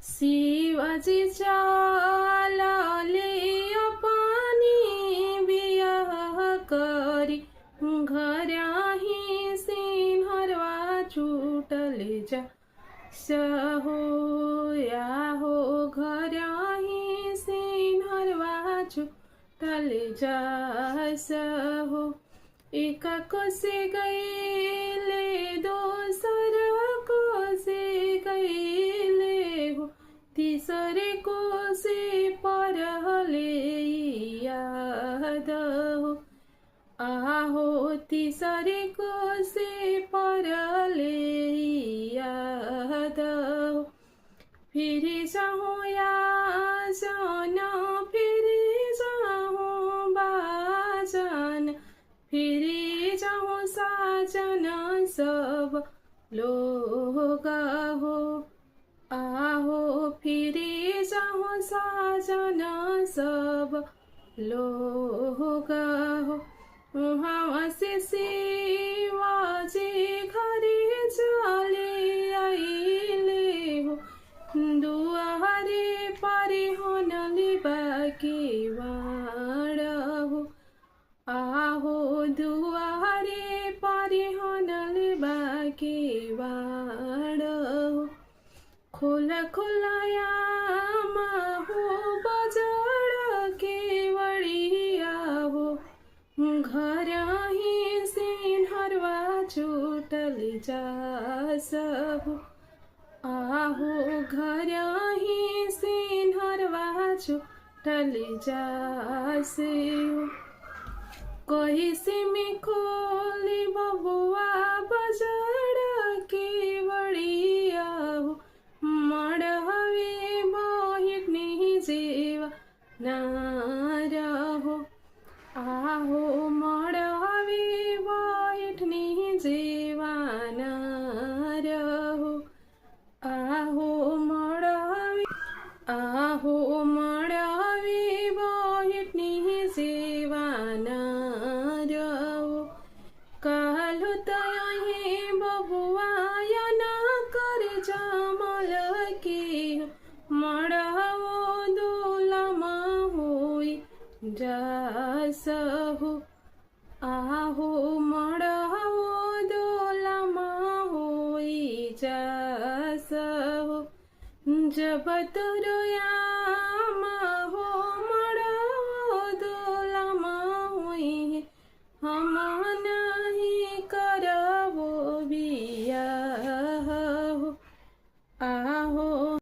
शिवाजी चालले पानी बियाह करी घराही सिन्हरवा छुटले जा सहो या हो घराही सिन्हरवा छुटले जा सहो एका कोसे गईले दोसर कोसे गईले हो तीसरे कोसे परहले याद हो आहो तीसरे कोसे परले याद हो फिरी जाऊँ या जाना फिरी जाऊँ बाजन फिरी जाऊँ साजन सब लोग हो आहो फिरी जाऊँ साजन सब लोग हो वहाँ से शिवाजी घरे चले आइले हो दुआरे पारे होनले बाकी वाड़ हो आहो दुआरे पारे होनले बाकी वाड़ हो खोला खोलाया हो बजार के वड़िया हो घर ही सिन्हरवा छुटले जा सहो आहो घर ही सिन्हरवा छुटले जा सहो कैसे में खोले बबुआ बजार के वड़िया हो मड़हवे बहिनी जेवा नारा हो आहो मड़हवे बहिनी जेवाना रहो आहो मड़हवे बहिनी जेवाना रहो कालो तये बबुआ या ना कर जमल के मड़हवो दुलमा होई जा सहो आहो मड़हवो दुलमा होई जा सहो जब तुरया